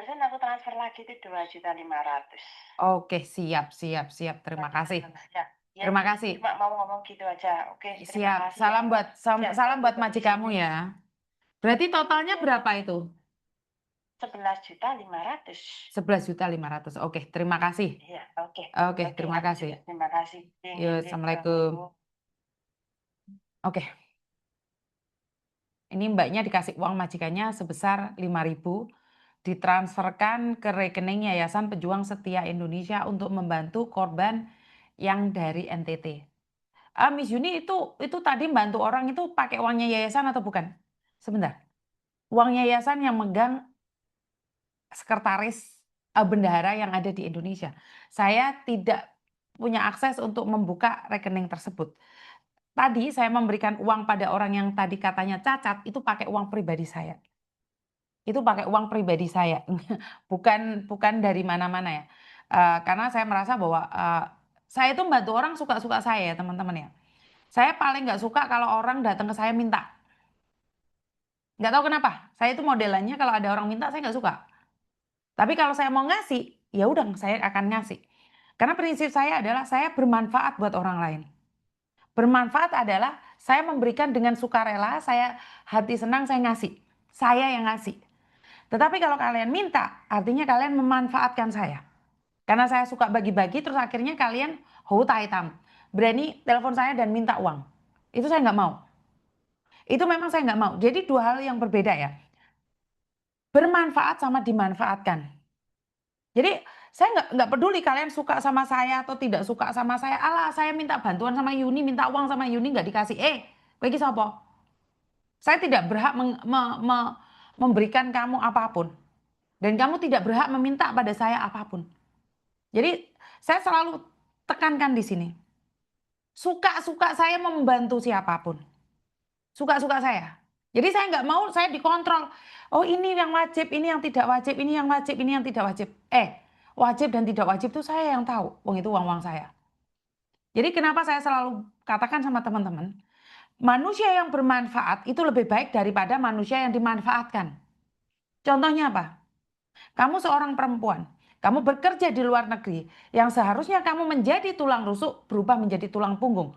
barusan aku transfer lagi itu 2.500.000. Oke, siap siap siap, terima kasih. Ya, ya, Terima kasih. cuma mau ngomong gitu aja. Oke, terima Siap, kasih ya, Mbak. Ya, salam tunggu buat habis majikanmu ini. ya. Berarti totalnya Iya, berapa itu? 11.500.000. 11.500.000. Oke, terima kasih. Iya, oke. Oke, Oke, terima aku kasih. juga terima kasih. Ding, Yo, ding, ding, assalamualaikum. ganggu. Oke, ini Mbaknya dikasih uang majikannya sebesar 5.000 ditransferkan ke rekening Yayasan Pejuang Setia Indonesia untuk membantu korban yang dari NTT. Miss Yuni itu tadi bantu orang itu pakai uangnya yayasan atau bukan? Sebentar. Uang yayasan yang megang sekretaris bendahara yang ada di Indonesia. Saya tidak punya akses untuk membuka rekening tersebut. Tadi saya memberikan uang pada orang yang tadi katanya cacat, itu pakai uang pribadi saya. Itu pakai uang pribadi saya, bukan dari mana-mana ya. Karena saya merasa bahwa, saya itu membantu orang suka-suka saya ya teman-teman ya. Saya paling nggak suka kalau orang datang ke saya minta. Nggak tahu kenapa, saya itu modelannya kalau ada orang minta saya nggak suka. Tapi kalau saya mau ngasih, ya udah saya akan ngasih. Karena prinsip saya adalah saya bermanfaat buat orang lain. Bermanfaat adalah saya memberikan dengan sukarela, saya hati senang saya ngasih. Saya yang ngasih. Tetapi kalau kalian minta, artinya kalian memanfaatkan saya. Karena saya suka bagi-bagi, terus akhirnya kalian houta hitam. Berani telepon saya dan minta uang. Itu saya nggak mau. Itu memang saya nggak mau. Jadi dua hal yang berbeda ya. Bermanfaat sama dimanfaatkan. Jadi saya nggak peduli kalian suka sama saya atau tidak suka sama saya. Alah, saya minta bantuan sama Yuni, minta uang sama Yuni nggak dikasih. Kowe iki sapa? Saya tidak berhak memberikan kamu apapun. Dan kamu tidak berhak meminta pada saya apapun. Jadi saya selalu tekankan di sini. Suka-suka saya membantu siapapun. Suka-suka saya. Jadi saya nggak mau saya dikontrol. Oh ini yang wajib, ini yang tidak wajib, ini yang wajib, ini yang tidak wajib. Wajib dan tidak wajib itu saya yang tahu. Uang itu uang-uang saya. Jadi kenapa saya selalu katakan sama teman-teman, manusia yang bermanfaat itu lebih baik daripada manusia yang dimanfaatkan. Contohnya apa? Kamu seorang perempuan, kamu bekerja di luar negeri, yang seharusnya kamu menjadi tulang rusuk berubah menjadi tulang punggung.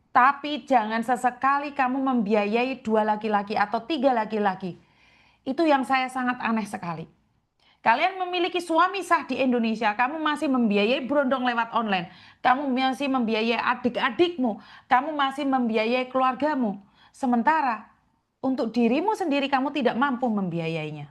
Tapi jangan sesekali kamu membiayai 2 laki-laki atau 3 laki-laki. Itu yang saya sangat aneh sekali. Kalian memiliki suami sah di Indonesia, kamu masih membiayai berondong lewat online. Kamu masih membiayai adik-adikmu, kamu masih membiayai keluargamu. Sementara untuk dirimu sendiri kamu tidak mampu membiayainya.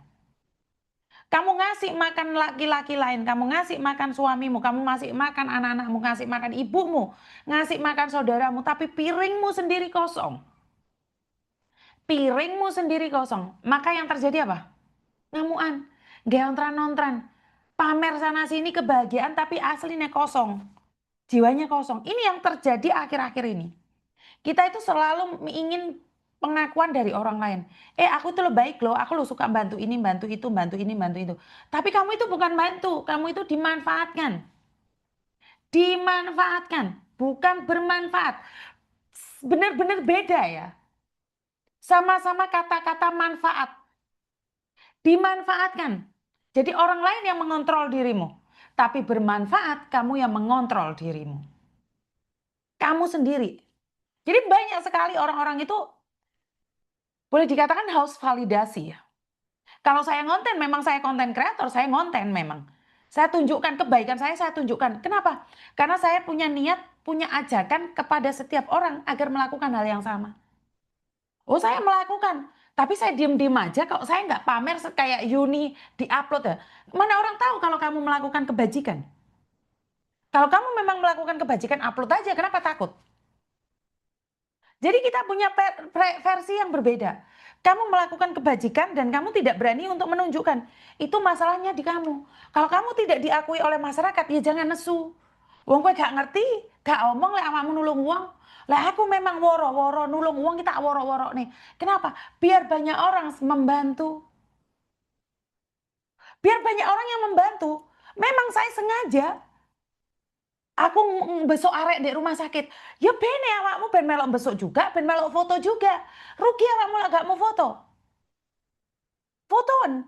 Kamu ngasih makan laki-laki lain, kamu ngasih makan suamimu, kamu ngasih makan anak-anakmu, ngasih makan ibumu, ngasih makan saudaramu, tapi piringmu sendiri kosong. Piringmu sendiri kosong. Maka yang terjadi apa? Ngamuan, geontran-nontran, pamer sana sini kebahagiaan tapi aslinya kosong. Jiwanya kosong. Ini yang terjadi akhir-akhir ini. Kita itu selalu ingin pengakuan dari orang lain. Aku tuh lo baik loh, aku lo suka bantu ini, bantu itu, bantu ini, bantu itu. Tapi kamu itu bukan bantu, kamu itu dimanfaatkan. Dimanfaatkan, bukan bermanfaat. Benar-benar beda ya. Sama-sama kata-kata manfaat. Dimanfaatkan. Jadi orang lain yang mengontrol dirimu. Tapi bermanfaat kamu yang mengontrol dirimu. Kamu sendiri. Jadi banyak sekali orang-orang itu boleh dikatakan haus validasi ya. Kalau saya ngonten memang saya konten kreator, saya ngonten memang. Saya tunjukkan kebaikan saya tunjukkan. Kenapa? Karena saya punya niat, punya ajakan kepada setiap orang agar melakukan hal yang sama. Oh saya melakukan, tapi saya diem-diem aja kalau saya nggak pamer kayak Yuni di-upload ya. Mana orang tahu kalau kamu melakukan kebajikan? Kalau kamu memang melakukan kebajikan, upload aja. Kenapa takut? Jadi kita punya versi yang berbeda. Kamu melakukan kebajikan dan kamu tidak berani untuk menunjukkan. Itu masalahnya di kamu. Kalau kamu tidak diakui oleh masyarakat, ya jangan nesu. Wong kowe gak ngerti, gak omong lek awakmu nulung uang. Lah aku memang woro-woro nulung uang kita woro-woro nih. Kenapa? Biar banyak orang membantu. Biar banyak orang yang membantu. Memang saya sengaja. Aku besok arek di rumah sakit. Ya bene awakmu ben melok besok juga, ben melok foto juga. Rugi awakmu lah gak mau foto. Fotoan.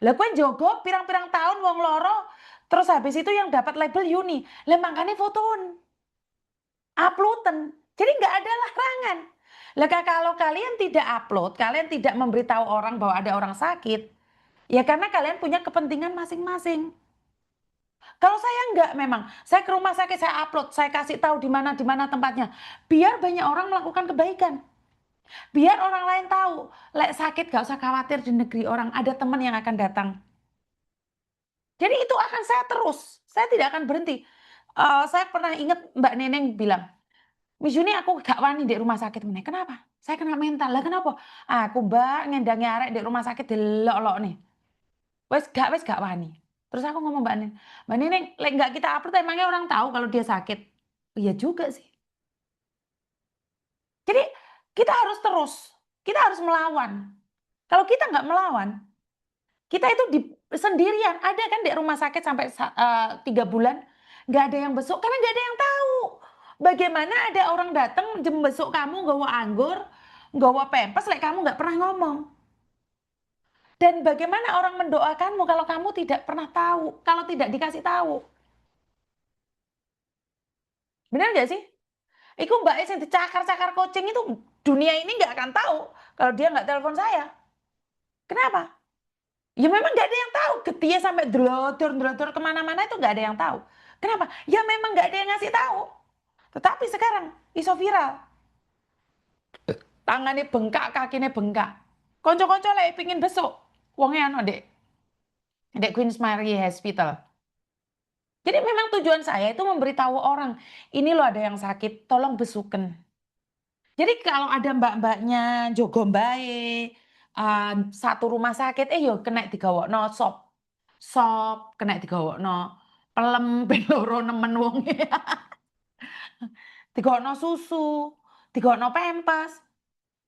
Lah kowe njogo pirang-pirang tahun wong loro, terus habis itu yang dapat label Yuni. Lah makane fotoon, uploaden. Jadi nggak ada larangan. Lah kalau kalian tidak upload, kalian tidak memberitahu orang bahwa ada orang sakit, ya karena kalian punya kepentingan masing-masing. Kalau saya enggak memang, saya ke rumah sakit, saya upload, saya kasih tahu di mana tempatnya. Biar banyak orang melakukan kebaikan. Biar orang lain tahu, lek sakit gak usah khawatir di negeri orang, ada teman yang akan datang. Jadi itu akan saya terus, saya tidak akan berhenti. Saya pernah ingat Mbak Neneng bilang, Miss Yuni aku gak wani di rumah sakit meneh. Kenapa? Saya kena mental. Lah kenapa? Aku Mbak ngendangi arek di rumah sakit delok-lok nih. Wes gak wani. Terus aku ngomong Mbak Neneng, lek nggak kita upload emangnya orang tahu kalau dia sakit? Iya juga sih. Jadi kita harus terus, kita harus melawan. Kalau kita nggak melawan, kita itu sendirian. Ada kan di rumah sakit sampai 3 bulan nggak ada yang besuk karena nggak ada yang tahu. Bagaimana ada orang datang jembesuk kamu nggawa anggur, nggawa pempes, lek kamu nggak pernah ngomong. Dan bagaimana orang mendoakanmu kalau kamu tidak pernah tahu, kalau tidak dikasih tahu. Benar nggak sih? Iku Mbak Es yang dicakar-cakar coaching itu dunia ini nggak akan tahu kalau dia nggak telepon saya. Kenapa? Ya memang nggak ada yang tahu. Getia sampai drodor kemana-mana itu nggak ada yang tahu. Kenapa? Ya memang nggak ada yang ngasih tahu. Tetapi sekarang iso viral. Tangannya bengkak, kakinya bengkak. Konco-konco lagi pingin besok. Wongnya anu dek Queen's Mary Hospital. Jadi memang tujuan saya itu memberitahu orang, ini loh ada yang sakit, tolong besuken. Jadi kalau ada mbak-mbaknya jogo mbae, satu rumah sakit, yo kena digawokno sop, kena digawokno pelem ben loro nemen wonge. Digawokno susu, digawokno pempes.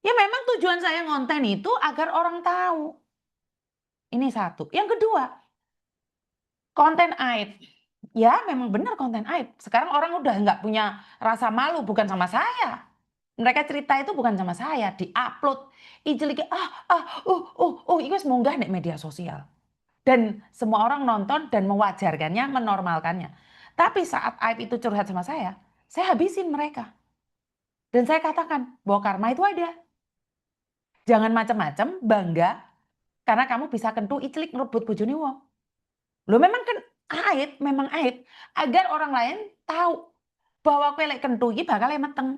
Ya memang tujuan saya ngonten itu agar orang tahu. Ini satu. Yang kedua, konten aib. Ya memang benar konten aib. Sekarang orang udah nggak punya rasa malu, bukan sama saya. Mereka cerita itu bukan sama saya, diupload. Ijelike itu munggah di media sosial. Dan semua orang nonton dan mewajarkannya, menormalkannya. Tapi saat aib itu curhat sama saya habisin mereka. Dan saya katakan bahwa karma itu ada. Jangan macam-macam, bangga karena kamu bisa kentu iclik ngerebut bojone wong. Lo memang kan aib, memang aib agar orang lain tahu bahwa kowe lek kentu iki bakal meteng.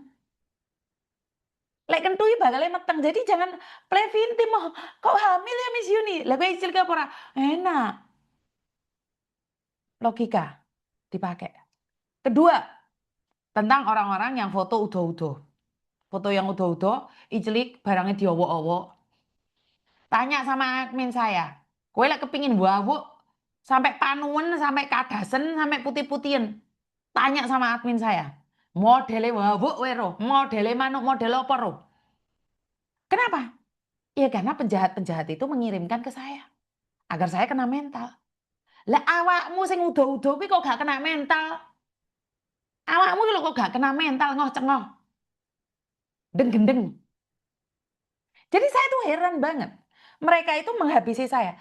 Lek kentui bakal meteng. Jadi jangan play victim. Oh, kok hamil ya Miss Yuni? Lah kowe icil ke apa? Enak. Logika dipakai. Kedua, tentang orang-orang yang foto udo-udo. Foto yang udo-udo, icilik barangnya diowo-owo. Tanya sama admin saya. Kowe lek kepingin wawuk sampai panuan, sampai kadasen, sampai putih-putihin. Tanya sama admin saya. Modele wawuk wero, modele manuk, model apa ro? Kenapa? Ya karena penjahat-penjahat itu mengirimkan ke saya agar saya kena mental. Lah awakmu sing udo-udo kuwi kok gak kena mental? Awakmu lho kok gak kena mental ngoh cengoh. Deng-gendeng. Jadi saya tuh heran banget. Mereka itu menghabisi saya.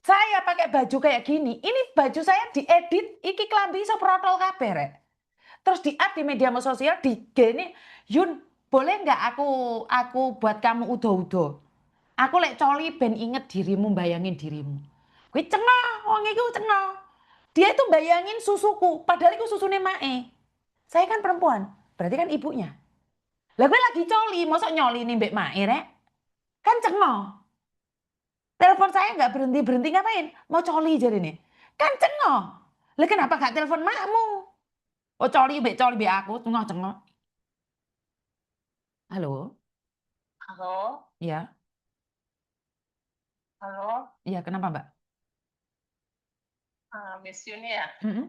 Saya pakai baju kayak gini. Ini baju saya diedit, iki klambi iso protol kabeh rek. Terus di-up di media sosial di gini, Yun, boleh nggak aku buat kamu udo-udo? Aku lek coli ben inget dirimu, bayangin dirimu. Kuwi cengah, wong iku cengah. Dia itu bayangin susuku, padahal itu susune mae. Saya kan perempuan, berarti kan ibunya. Lah gue lagi coli, mosok nyoli nih mbek mae rek? Kan cengah. Telepon saya nggak berhenti-berhenti ngapain? Mau coli jadi nih. Kan cengah. Lah kenapa gak telepon makmu? Oh coli mbek aku, cengah-cengah. Halo? Halo, Iya, halo, iya kenapa Mbak? Miss Yuni ya. Mm-mm.